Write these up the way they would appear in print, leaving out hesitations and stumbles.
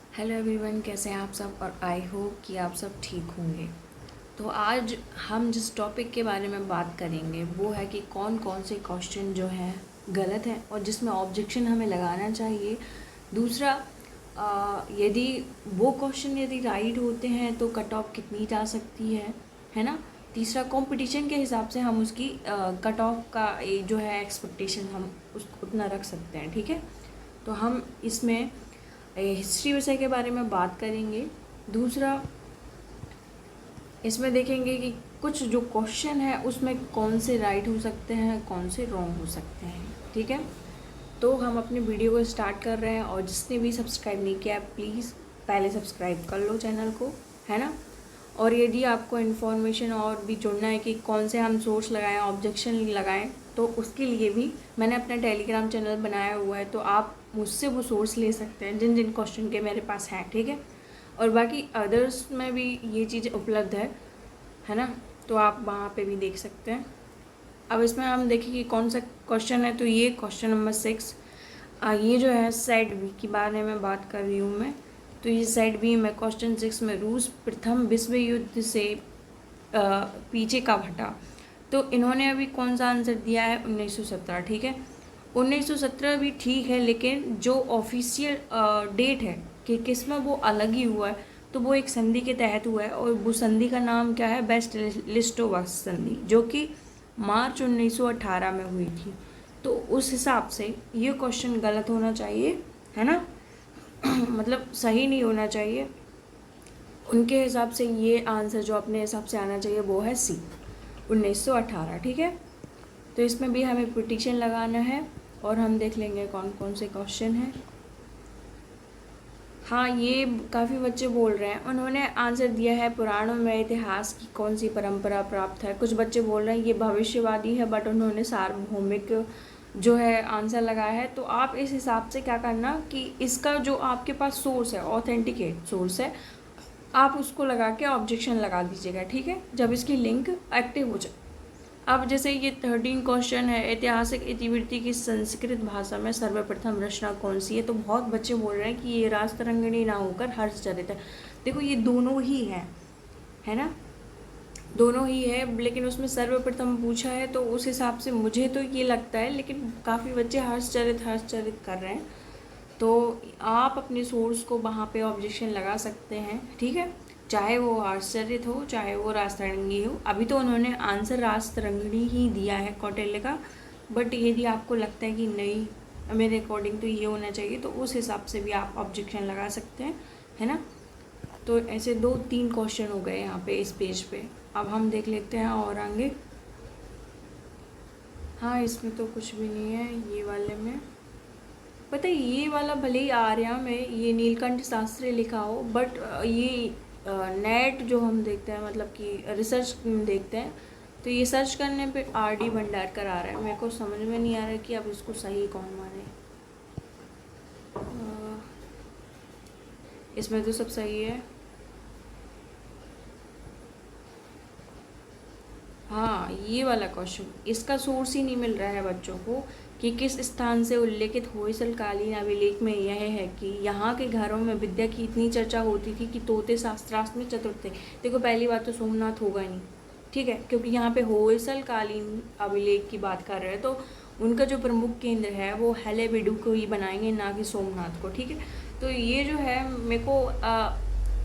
Hello everyone, कैसे हैं आप सब। और आई होप कि आप सब ठीक होंगे। तो आज हम जिस टॉपिक के बारे में बात करेंगे वो है कि कौन कौन से क्वेश्चन जो हैं गलत हैं और जिसमें ऑब्जेक्शन हमें लगाना चाहिए। दूसरा, यदि वो क्वेश्चन यदि राइट होते हैं तो कट ऑफ कितनी जा सकती है ना। तीसरा, कंपटीशन के हिसाब से हम उसकी कट ऑफ का जो है एक्सपेक्टेशन हम उस उतना रख सकते हैं। ठीक है, तो हम इसमें हिस्ट्री विषय के बारे में बात करेंगे। दूसरा, इसमें देखेंगे कि कुछ जो क्वेश्चन है उसमें कौन से राइट हो सकते हैं, कौन से रॉन्ग हो सकते हैं। ठीक है, तो हम अपने वीडियो को स्टार्ट कर रहे हैं और जिसने भी सब्सक्राइब नहीं किया प्लीज़ पहले सब्सक्राइब कर लो चैनल को, है ना। और यदि आपको इन्फॉर्मेशन और भी जुड़ना है कि कौन से हम सोर्स लगाएं, ऑब्जेक्शन लगाएं, तो उसके लिए भी मैंने अपना टेलीग्राम चैनल बनाया हुआ है, तो आप मुझसे वो सोर्स ले सकते हैं जिन जिन क्वेश्चन के मेरे पास हैं। ठीक है, और बाकी अदर्स में भी ये चीज़ उपलब्ध है ना, तो आप वहाँ पे भी देख सकते हैं। अब इसमें हम देखें कि कौन सा क्वेश्चन है। तो ये क्वेश्चन नंबर 6, ये जो है सेट बी के बारे में बात कर रही हूँ मैं। तो ये सेट बी में क्वेश्चन 6 में रूस प्रथम विश्व युद्ध से पीछे कब हटा। तो इन्होंने अभी कौन सा आंसर दिया है, 1917। ठीक है, 1917 भी ठीक है, लेकिन जो ऑफिशियल डेट है कि किस में वो अलग ही हुआ है, तो वो एक संधि के तहत हुआ है और वो संधि का नाम क्या है, बेस्ट लिस्टोवस संधि, जो कि मार्च 1918 में हुई थी। तो उस हिसाब से ये क्वेश्चन गलत होना चाहिए, है ना। मतलब सही नहीं होना चाहिए। उनके हिसाब से ये आंसर जो अपने हिसाब से आना चाहिए वो है सी, 1918। ठीक है, तो इसमें भी हमें पिटीशन लगाना है और हम देख लेंगे कौन कौन से क्वेश्चन हैं। हाँ, ये काफ़ी बच्चे बोल रहे हैं, उन्होंने आंसर दिया है पुराणों में इतिहास की कौन सी परंपरा प्राप्त है। कुछ बच्चे बोल रहे हैं ये भविष्यवादी है, बट उन्होंने सार्वभौमिक जो है आंसर लगाया है। तो आप इस हिसाब से क्या करना कि इसका जो आपके पास सोर्स है, ऑथेंटिकेट सोर्स है, आप उसको लगा के ऑब्जेक्शन लगा दीजिएगा। ठीक है, जब इसकी लिंक एक्टिव हो जाए। अब जैसे ये 13 क्वेश्चन है, ऐतिहासिक इतिवृत्ति की संस्कृत भाषा में सर्वप्रथम रचना कौन सी है। तो बहुत बच्चे बोल रहे हैं कि ये राजतरंगिणी ना होकर हर्षचरित है। देखो ये दोनों ही हैं, है ना, दोनों ही है, लेकिन उसमें सर्वप्रथम पूछा है तो उस हिसाब से मुझे तो ये लगता है, लेकिन काफ़ी बच्चे हर्षचरित कर रहे हैं। तो आप अपने सोर्स को वहाँ पे ऑब्जेक्शन लगा सकते हैं। ठीक है, चाहे वो आश्चर्यत हो चाहे वो राजतरंगी हो। अभी तो उन्होंने आंसर राजतरंगिणी ही दिया है कौटिल्य का, बट यदि आपको लगता है कि नहीं मेरे अकॉर्डिंग तो ये होना चाहिए, तो उस हिसाब से भी आप ऑब्जेक्शन लगा सकते हैं, है ना। तो ऐसे 2-3 क्वेश्चन हो गए यहाँ पे इस पेज पे। अब हम देख लेते हैं और आगे। हाँ, इसमें तो कुछ भी नहीं है ये वाले में। पता है ये वाला भले ही आर्या में ये नीलकंठ शास्त्री लिखा हो, बट ये नेट जो हम देखते हैं, मतलब कि रिसर्च देखते हैं, तो ये सर्च करने पे RD भंडारकर आ रहा है। मेरे को समझ में नहीं आ रहा है कि अब इसको सही कौन माने। इसमें तो सब सही है। हाँ, ये वाला क्वेश्चन, इसका सोर्स ही नहीं मिल रहा है बच्चों को कि किस स्थान से उल्लेखित होयसलकालीन अभिलेख में यह है कि यहाँ के घरों में विद्या की इतनी चर्चा होती थी कि तोते शास्त्रार्थ में चतुर थे। देखो पहली बात तो सोमनाथ होगा नहीं, ठीक है, क्योंकि यहाँ पे होयसलकालीन अभिलेख की बात कर रहे हैं, तो उनका जो प्रमुख केंद्र है वो हलेबीडु को ही बनाएंगे, ना कि सोमनाथ को। ठीक है, तो ये जो है मेरे को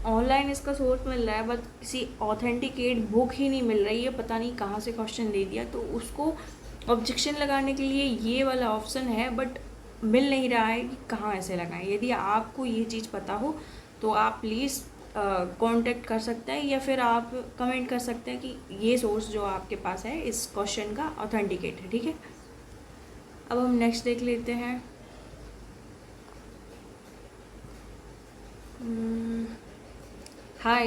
ऑनलाइन इसका सोर्स मिल रहा है, बट किसी ऑथेंटिकेट बुक ही नहीं मिल रही है। पता नहीं कहाँ से क्वेश्चन दे दिया, तो उसको ऑब्जेक्शन लगाने के लिए ये वाला ऑप्शन है, बट मिल नहीं रहा है कि कहाँ ऐसे लगाएं। यदि आपको ये चीज़ पता हो तो आप प्लीज़ कांटेक्ट कर सकते हैं, या फिर आप कमेंट कर सकते हैं कि ये सोर्स जो आपके पास है इस क्वेश्चन का ऑथेंटिकेट है। ठीक है, अब हम नेक्स्ट देख लेते हैं। हाँ,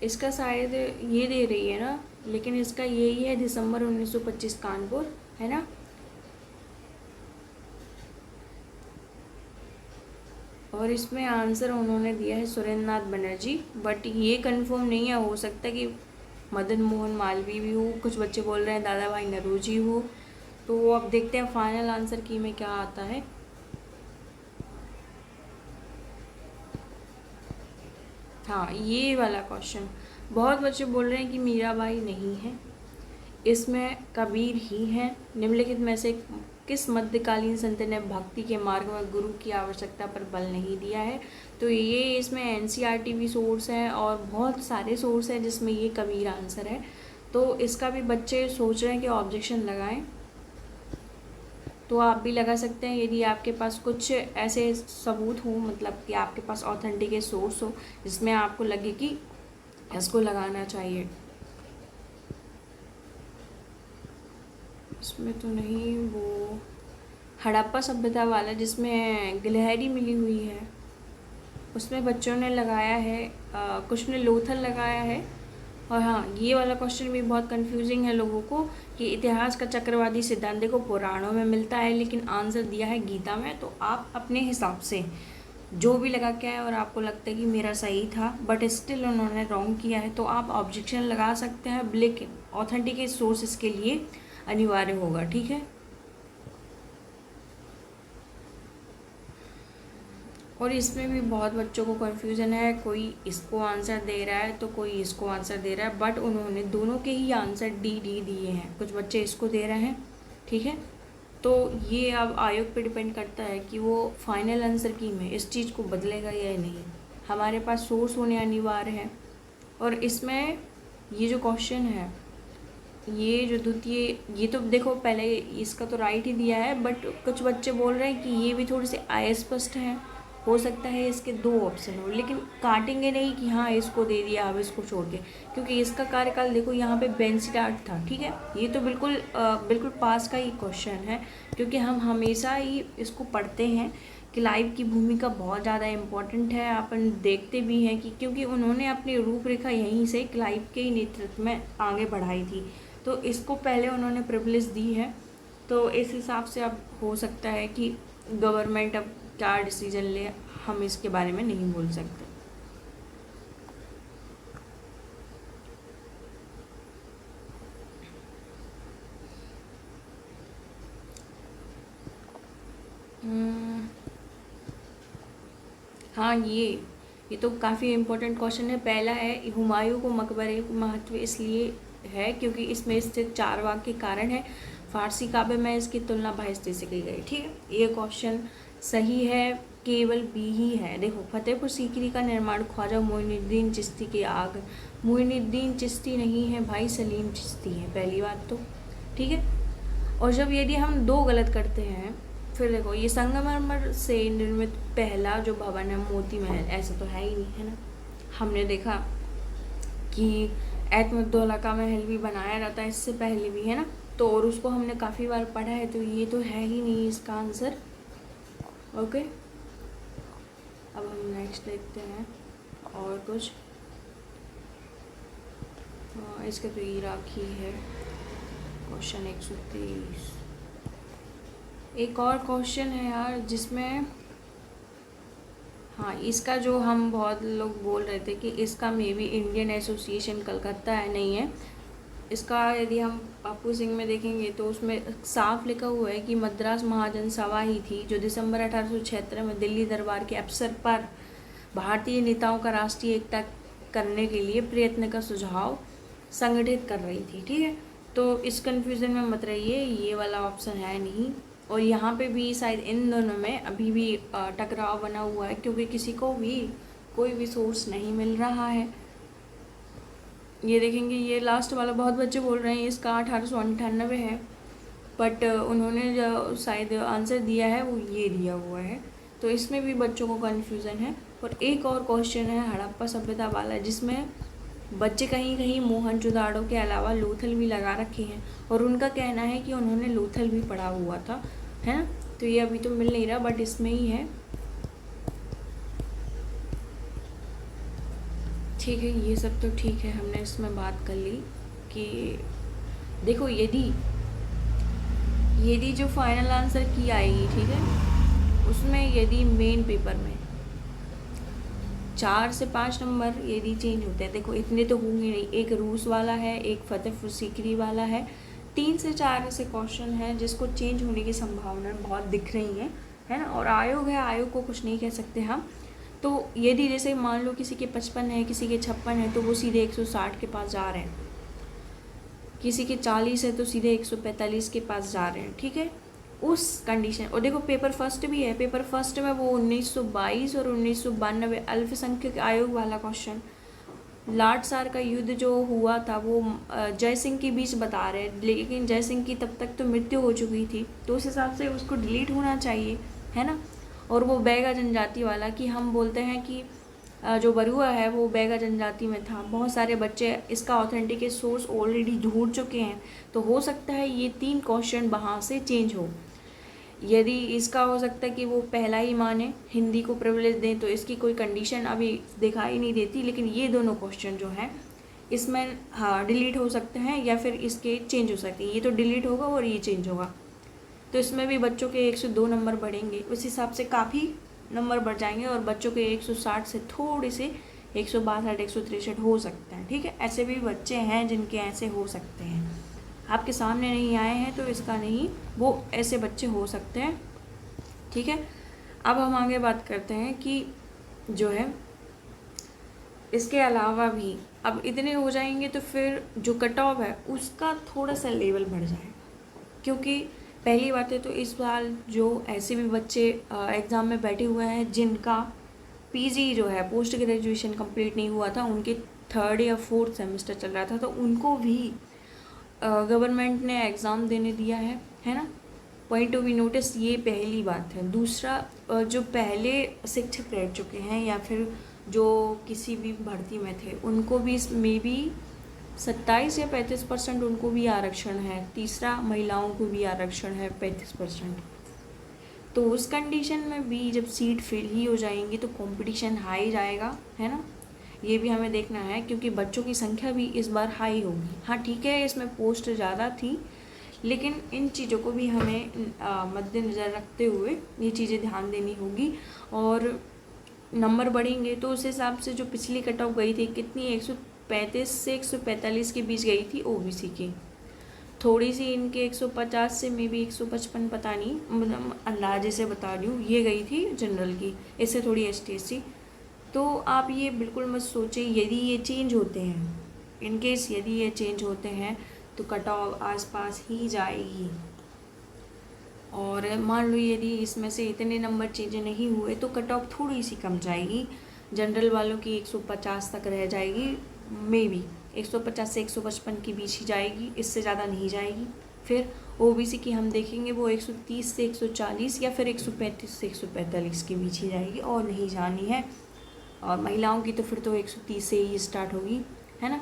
इसका शायद ये दे रही है ना, लेकिन इसका यही है दिसंबर 1925 कानपुर, है ना। और इसमें आंसर उन्होंने दिया है सुरेंद्र नाथ बनर्जी, बट ये कंफर्म नहीं है, हो सकता है कि मदन मोहन मालवीय भी हो। कुछ बच्चे बोल रहे हैं दादा भाई नौरोजी हो। तो अब देखते हैं फाइनल आंसर की में क्या आता है। हाँ, ये वाला क्वेश्चन बहुत बच्चे बोल रहे हैं कि मीराबाई नहीं है, इसमें कबीर ही हैं। निम्नलिखित में से किस मध्यकालीन संत ने भक्ति के मार्ग में गुरु की आवश्यकता पर बल नहीं दिया है? तो ये इसमें एनसीईआरटी भी सोर्स है और बहुत सारे सोर्स हैं जिसमें ये कबीर आंसर है। तो इसका भी बच्चे सोच रहे हैं कि ऑब्जेक्शन लगाएं, तो आप भी लगा सकते हैं यदि आपके पास कुछ ऐसे सबूत हो, मतलब कि आपके पास ऑथेंटिक सोर्स हो जिसमें आपको लगे कि इसको लगाना चाहिए। इसमें तो नहीं, वो हड़प्पा सभ्यता वाला जिसमें गिलहरी मिली हुई है उसमें बच्चों ने लगाया है, कुछ ने लोथल लगाया है। और हाँ, ये वाला क्वेश्चन भी बहुत कंफ्यूजिंग है लोगों को कि इतिहास का चक्रवादी सिद्धांत देखो पुराणों में मिलता है लेकिन आंसर दिया है गीता में। तो आप अपने हिसाब से जो भी लगा के आए और आपको लगता है कि मेरा सही था बट स्टिल उन्होंने रॉन्ग किया है, तो आप ऑब्जेक्शन लगा सकते हैं, लेकिन ऑथेंटिक सोर्स के लिए अनिवार्य होगा, ठीक है। और इसमें भी बहुत बच्चों को कन्फ्यूज़न है, कोई इसको आंसर दे रहा है तो कोई इसको आंसर दे रहा है, बट उन्होंने दोनों के ही आंसर डी दिए हैं। कुछ बच्चे इसको दे रहे हैं, ठीक है। तो ये अब आयोग पे डिपेंड करता है कि वो फाइनल आंसर की में इस चीज़ को बदलेगा या नहीं। हमारे पास सोर्स होने अनिवार्य है। और इसमें ये जो क्वेश्चन है, ये जो द्वितीय, ये तो देखो पहले इसका तो राइट ही दिया है, बट कुछ बच्चे बोल रहे हैं कि ये भी थोड़ी सी अस्पष्ट है, हो सकता है इसके 2 ऑप्शन हो, लेकिन काटेंगे नहीं कि हाँ इसको दे दिया अब इसको छोड़ के, क्योंकि इसका कार्यकाल देखो यहाँ पे बेंसिडार्ट था, ठीक है। ये तो बिल्कुल पास का ही क्वेश्चन है, क्योंकि हम हमेशा ही इसको पढ़ते हैं। क्लाइव की भूमिका बहुत ज़्यादा इम्पोर्टेंट है, अपन देखते भी हैं कि क्योंकि उन्होंने अपनी रूपरेखा यहीं से क्लाइव के ही नेतृत्व में आगे बढ़ाई थी, तो इसको पहले उन्होंने प्रिविलेज दी है। तो इस हिसाब से अब हो सकता है कि गवर्नमेंट अब क्या डिसीजन ले, हम इसके बारे में नहीं बोल सकते। हाँ, ये तो काफ़ी इम्पोर्टेंट क्वेश्चन है। पहला है, हुमायूं को मकबरे का महत्व इसलिए है क्योंकि इसमें स्थित चारबाग के कारण है। फारसी काव्य में इसकी तुलना बहिस्ते से की गई, ठीक है। ये क्वेश्चन सही है, केवल बी ही है। देखो, फतेहपुर सीकरी का निर्माण ख्वाजा मोइनुद्दीन चिश्ती के आग, मोइनुद्दीन चिश्ती नहीं है भाई, सलीम चिश्ती है, पहली बात तो, ठीक है। और जब यदि हम 2 गलत करते हैं, फिर देखो ये संगमरमर से निर्मित पहला जो भवन है मोती महल, ऐसा तो है ही नहीं, है ना। हमने देखा कि एतमुद्दौला का महल भी बनाया जाता है इससे पहले भी, है ना। तो और उसको हमने काफ़ी बार पढ़ा है, तो ये तो है ही नहीं इसका आंसर। ओके, अब हम नेक्स्ट देखते हैं और कुछ। इसका तो इराक ही है, क्वेश्चन 123। एक और क्वेश्चन है यार जिसमें, हाँ, इसका जो हम बहुत लोग बोल रहे थे कि इसका may be Indian association Calcutta है, नहीं है। इसका यदि हम पप्पू सिंह में देखेंगे तो उसमें साफ लिखा हुआ है कि मद्रास महाजन सभा ही थी जो दिसंबर 1876 में दिल्ली दरबार के अवसर पर भारतीय नेताओं का राष्ट्रीय एकता करने के लिए प्रयत्न का सुझाव संगठित कर रही थी, ठीक है। तो इस कन्फ्यूज़न में मत रहिए, ये वाला ऑप्शन है नहीं। और यहाँ पे भी शायद इन दोनों में अभी भी टकराव बना हुआ है, क्योंकि किसी को भी कोई भी सोर्स नहीं मिल रहा है। ये देखेंगे, ये लास्ट वाला बहुत बच्चे बोल रहे हैं इसका 1898 है, बट उन्होंने जो शायद आंसर दिया है वो ये दिया हुआ है, तो इसमें भी बच्चों को कन्फ्यूज़न है। और एक और क्वेश्चन है हड़प्पा सभ्यता वाला, जिसमें बच्चे कहीं कहीं मोहनजोदाड़ो के अलावा लोथल भी लगा रखे हैं, और उनका कहना है कि उन्होंने लोथल भी पढ़ा हुआ था, है ना। तो ये अभी तो मिल नहीं रहा, बट इसमें ही है, ठीक है। ये सब तो ठीक है, हमने इसमें बात कर ली कि देखो यदि जो फाइनल आंसर की आएगी, ठीक है, उसमें यदि मेन पेपर में 4 से 5 नंबर यदि चेंज होते हैं, देखो इतने तो होंगे नहीं, एक रूस वाला है, एक फतेहपुर सीकरी वाला है, 3 से 4 ऐसे क्वेश्चन हैं जिसको चेंज होने की संभावना बहुत दिख रही है ना। और आयोग है, आयोग को कुछ नहीं कह सकते हम। तो यदि जैसे मान लो किसी के 55 है, किसी के 56 है, तो वो सीधे 160 के पास जा रहे हैं, किसी के 40 है तो सीधे 145 के पास जा रहे हैं, ठीक है। उस कंडीशन, और देखो पेपर फर्स्ट भी है, पेपर फर्स्ट में वो 1922 और 1992 अल्पसंख्यक आयोग वाला क्वेश्चन, लाट सार का युद्ध जो हुआ था वो जय सिंह के बीच बता रहे हैं, लेकिन जय सिंह की तब तक तो मृत्यु हो चुकी थी, तो उस हिसाब से उसको डिलीट होना चाहिए, है ना। और वो बैगा जनजाति वाला, कि हम बोलते हैं कि जो बरुआ है वो बैगा जनजाति में था, बहुत सारे बच्चे इसका ऑथेंटिकेट सोर्स ऑलरेडी ढूंढ चुके हैं, तो हो सकता है ये 3 क्वेश्चन वहाँ से चेंज हो। यदि इसका हो सकता है कि वो पहला ही माने, हिंदी को प्रिविलेज दें, तो इसकी कोई कंडीशन अभी दिखाई नहीं देती, लेकिन ये दोनों क्वेश्चन जो हैं इसमें हाँ डिलीट हो सकते हैं या फिर इसके चेंज हो सकते हैं। ये तो डिलीट होगा और ये चेंज होगा, तो इसमें भी बच्चों के 102 नंबर बढ़ेंगे, उस हिसाब से काफ़ी नंबर बढ़ जाएंगे, और बच्चों के 160 से थोड़े से 162 163 हो सकते हैं, ठीक है। ऐसे भी बच्चे हैं जिनके ऐसे हो सकते हैं, आपके सामने नहीं आए हैं तो इसका नहीं, वो ऐसे बच्चे हो सकते हैं, ठीक है। अब हम आगे बात करते हैं कि जो है इसके अलावा भी अब इतने हो जाएंगे तो फिर जो कट ऑफ है उसका थोड़ा सा लेवल बढ़ जाएगा, क्योंकि पहली बात है तो इस साल जो ऐसे भी बच्चे एग्ज़ाम में बैठे हुए हैं जिनका पीजी जो है पोस्ट ग्रेजुएशन कंप्लीट नहीं हुआ था, उनके 3rd या 4th सेमेस्टर चल रहा था, तो उनको भी गवर्नमेंट ने एग्ज़ाम देने दिया है ना। पॉइंट टू बी नोटिस, ये पहली बात है। दूसरा, जो पहले शिक्षक रह चुके हैं या फिर जो किसी भी भर्ती में थे, उनको भी इसमें भी 27 या 35% उनको भी आरक्षण है। तीसरा, महिलाओं को भी आरक्षण है 35%। तो उस कंडीशन में भी जब सीट फिल ही हो जाएंगी तो कंपटीशन हाई जाएगा, है ना। ये भी हमें देखना है, क्योंकि बच्चों की संख्या भी इस बार हाई होगी। हाँ ठीक है, इसमें पोस्ट ज़्यादा थी, लेकिन इन चीज़ों को भी हमें मद्देनज़र रखते हुए ये चीज़ें ध्यान देनी होगी। और नंबर बढ़ेंगे तो उस हिसाब से जो पिछली कट ऑफ गई थी कितनी, 135 से 145 के बीच गई थी ओबीसी की, थोड़ी सी इनके 150 से मे बी 155, पता नहीं, मतलब अंदाजे से बता रही हूँ, ये गई थी जनरल की, इससे थोड़ी एसटीएससी। तो आप ये बिल्कुल मत सोचें, यदि ये चेंज होते हैं, इनकेस यदि ये चेंज होते हैं तो कट ऑफ आसपास ही जाएगी। और मान लो यदि इसमें से इतने नंबर चेंज नहीं हुए तो कट ऑफ थोड़ी सी कम जाएगी, जनरल वालों की 150 तक रह जाएगी, मे बी 150 से 155 के बीच ही जाएगी, इससे ज़्यादा नहीं जाएगी। फिर ओबीसी की हम देखेंगे वो 130 से 140 या फिर 135 से 145 के बीच ही जाएगी, और नहीं जानी है। और महिलाओं की तो फिर तो 130 से ही स्टार्ट होगी, है ना।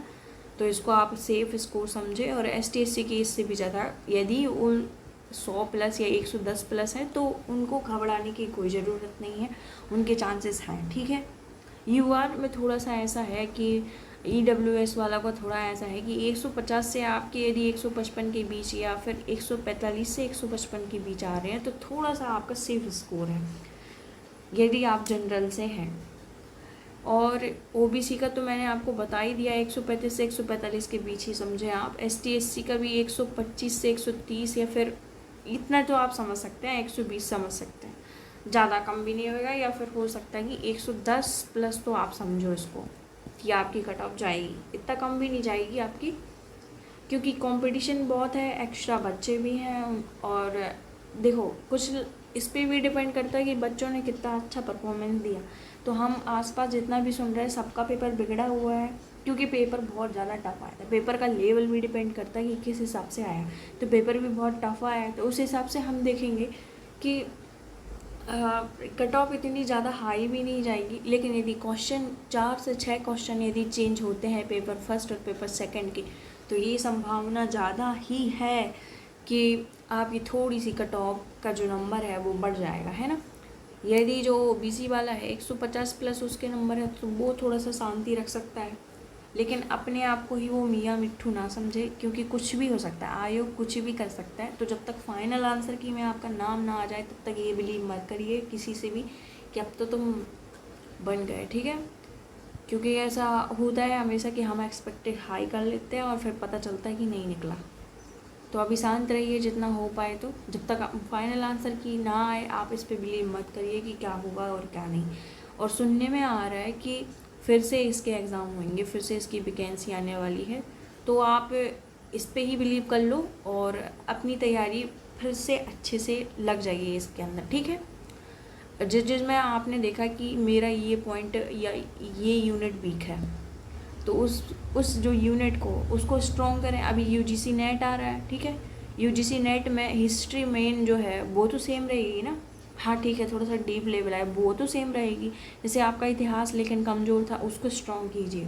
तो इसको आप सेफ स्कोर समझे। और एसटीएससी की इससे भी ज़्यादा, यदि उन 100 प्लस या 110 प्लस है तो उनको घबराने की कोई ज़रूरत नहीं है, उनके चांसेस हैं, ठीक है। यूआर में थोड़ा सा ऐसा है कि ईडब्ल्यूएस वाला का थोड़ा ऐसा है कि 150 से आपके यदि 155 के बीच या फिर 145 से 155 के बीच आ रहे हैं तो थोड़ा सा आपका सेफ स्कोर है यदि आप जनरल से हैं। और ओबीसी का तो मैंने आपको बता ही दिया, 135 से 145 के बीच ही समझे आप। एसटीएससी का भी 125 से 130 या फिर इतना तो आप समझ सकते हैं, 120 समझ सकते हैं, ज़्यादा कम भी नहीं होगा। या फिर हो सकता है कि 110 प्लस तो आप समझो इसको कि आपकी कट ऑफ जाएगी, इतना कम भी नहीं जाएगी आपकी, क्योंकि कंपटीशन बहुत है, एक्स्ट्रा बच्चे भी हैं। और देखो कुछ इस पर भी डिपेंड करता है कि बच्चों ने कितना अच्छा परफॉर्मेंस दिया। तो हम आसपास जितना भी सुन रहे हैं सबका पेपर बिगड़ा हुआ है, क्योंकि पेपर बहुत ज़्यादा टफ आया था। पेपर का लेवल भी डिपेंड करता है कि किस हिसाब से आया, तो पेपर भी बहुत टफ आया है, तो उस हिसाब से हम देखेंगे कि कट ऑफ इतनी ज़्यादा हाई भी नहीं जाएगी। लेकिन यदि क्वेश्चन 4 से 6 क्वेश्चन यदि चेंज होते हैं पेपर फर्स्ट और पेपर सेकंड के, तो ये संभावना ज़्यादा ही है कि आपकी थोड़ी सी कट ऑफ का जो नंबर है वो बढ़ जाएगा, है ना। यदि जो ओबीसी वाला है 150 प्लस उसके नंबर है तो वो थोड़ा सा शांति रख सकता है, लेकिन अपने आप को ही वो मियाँ मिट्ठू ना समझे, क्योंकि कुछ भी हो सकता है, आयोग कुछ भी कर सकता है। तो जब तक फाइनल आंसर की में आपका नाम ना आ जाए तब तक ये बिलीव मत करिए किसी से भी कि अब तो तुम बन गए, ठीक है। क्योंकि ऐसा होता है हमेशा कि हम एक्सपेक्टेड हाई कर लेते हैं और फिर पता चलता है कि नहीं निकला। तो अभी शांत रहिए जितना हो पाए, तो जब तक फाइनल आंसर की ना आए आप इस पर बिलीव मत करिए कि क्या होगा और क्या नहीं। और सुनने में आ रहा है कि फिर से इसके एग्ज़ाम होंगे, फिर से इसकी वैकेंसी आने वाली है, तो आप इस पे ही बिलीव कर लो और अपनी तैयारी फिर से अच्छे से लग जाइए इसके अंदर, ठीक है। जिसमें आपने देखा कि मेरा ये पॉइंट या ये यूनिट वीक है, तो उस जो यूनिट को उसको स्ट्रॉन्ग करें। अभी यूजीसी नेट आ रहा है, ठीक है, यूजीसी नेट में हिस्ट्री मेन जो है वो तो सेम रहेगी ना। हाँ ठीक है, थोड़ा सा डीप लेवल है, वो तो सेम रहेगी। जैसे आपका इतिहास लेकिन कमज़ोर था, उसको स्ट्रॉन्ग कीजिए।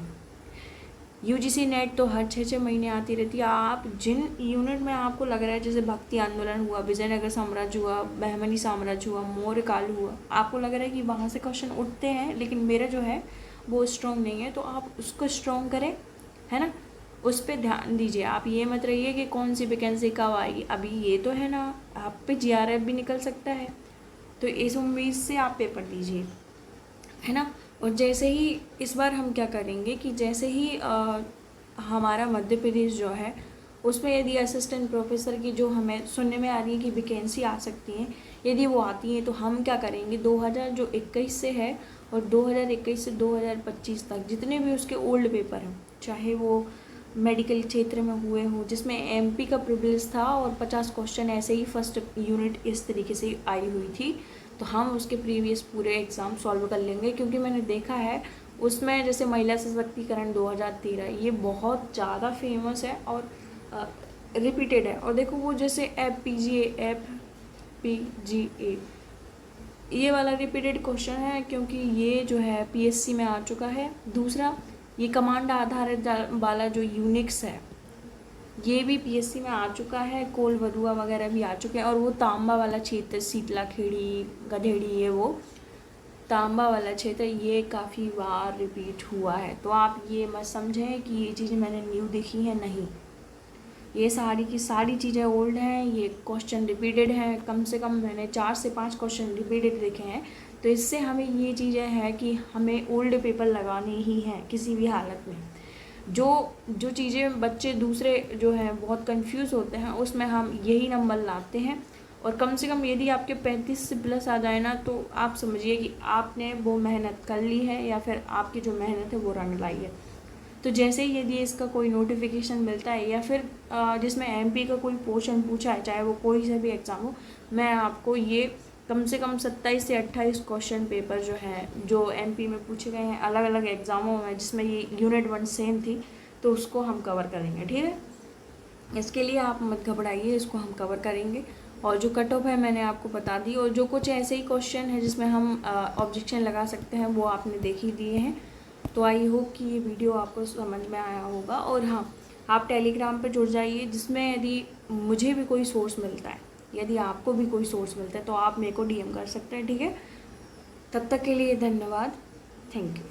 यूजीसी नेट तो हर 6-6 महीने आती रहती है। आप जिन यूनिट में आपको लग रहा है, जैसे भक्ति आंदोलन हुआ, विजयनगर साम्राज्य हुआ, बहमनी साम्राज्य हुआ, मौर्य काल हुआ, आपको लग रहा है कि वहाँ से क्वेश्चन उठते हैं लेकिन मेरा जो है वो स्ट्रॉन्ग नहीं है, तो आप उसको स्ट्रॉन्ग करें, है ना, उस पर ध्यान दीजिए। आप ये मत रहिए कि कौन सी वैकेंसी कब आएगी, अभी ये तो है ना, आप पे जीआरएफ भी निकल सकता है, तो इस उम्मीद से आप पेपर दीजिए, है ना। और जैसे ही इस बार हम क्या करेंगे कि जैसे ही हमारा मध्य प्रदेश जो है उसमें यदि असिस्टेंट प्रोफेसर की जो हमें सुनने में आ रही है कि वैकेंसी आ सकती हैं, यदि वो आती हैं तो हम क्या करेंगे, 2021 से है और 2021 से 2025 तक जितने भी उसके ओल्ड पेपर हैं, चाहे वो मेडिकल क्षेत्र में हुए हों जिसमें एमपी का प्रिविलेज था और 50 क्वेश्चन ऐसे ही फर्स्ट यूनिट इस तरीके से आई हुई थी, तो हम उसके प्रीवियस पूरे एग्ज़ाम सॉल्व कर लेंगे। क्योंकि मैंने देखा है उसमें जैसे महिला सशक्तिकरण 2013 ये बहुत ज़्यादा फेमस है और रिपीटेड है। और देखो वो जैसे एफ पी जी ए ये वाला रिपीटेड क्वेश्चन है, क्योंकि ये जो है पीएससी में आ चुका है। दूसरा, ये कमांड आधारित वाला जो यूनिक्स है ये भी पीएससी में आ चुका है, कोल वरुआ वगैरह भी आ चुके हैं। और वो तांबा वाला क्षेत्र, शीतला खेड़ी गधेड़ी, ये वो तांबा वाला क्षेत्र ये काफ़ी बार रिपीट हुआ है। तो आप ये मत समझें कि ये चीज़ें मैंने न्यू देखी है, नहीं, ये सारी की सारी चीज़ें ओल्ड हैं, ये क्वेश्चन रिपीटेड हैं। कम से कम मैंने 4 से 5 क्वेश्चन रिपीटेड देखे हैं। तो इससे हमें ये चीज़ें हैं कि हमें ओल्ड पेपर लगाने ही हैं किसी भी हालत में। जो चीज़ें बच्चे दूसरे जो हैं बहुत कंफ्यूज होते हैं उसमें हम यही नंबर लाते हैं। और कम से कम यदि आपके 35 से प्लस आ जाए ना, तो आप समझिए कि आपने वो मेहनत कर ली है या फिर आपकी जो मेहनत है वो रंग लाई है। तो जैसे ही यदि इसका कोई नोटिफिकेशन मिलता है या फिर जिसमें एमपी का कोई पोर्शन पूछा है, चाहे वो कोई सा भी एग्ज़ाम हो, मैं आपको ये कम से कम 27 से 28 क्वेश्चन पेपर जो हैं जो एमपी में पूछे गए हैं अलग अलग एग्ज़ामों में, जिसमें ये यूनिट 1 सेम थी, तो उसको हम कवर करेंगे, ठीक है। इसके लिए आप मत घबराइए, इसको हम कवर करेंगे। और जो कट ऑफ है मैंने आपको बता दी, और जो कुछ ऐसे ही क्वेश्चन है जिसमें हम ऑब्जेक्शन लगा सकते हैं वो आपने देख ही दिए हैं। तो आई होप कि ये वीडियो आपको समझ में आया होगा। और हाँ, आप टेलीग्राम पर जुड़ जाइए, जिसमें यदि मुझे भी कोई सोर्स मिलता है, यदि आपको भी कोई सोर्स मिलता है, तो आप मेरे को डीएम कर सकते हैं, ठीक है। तब तक के लिए धन्यवाद, थैंक यू।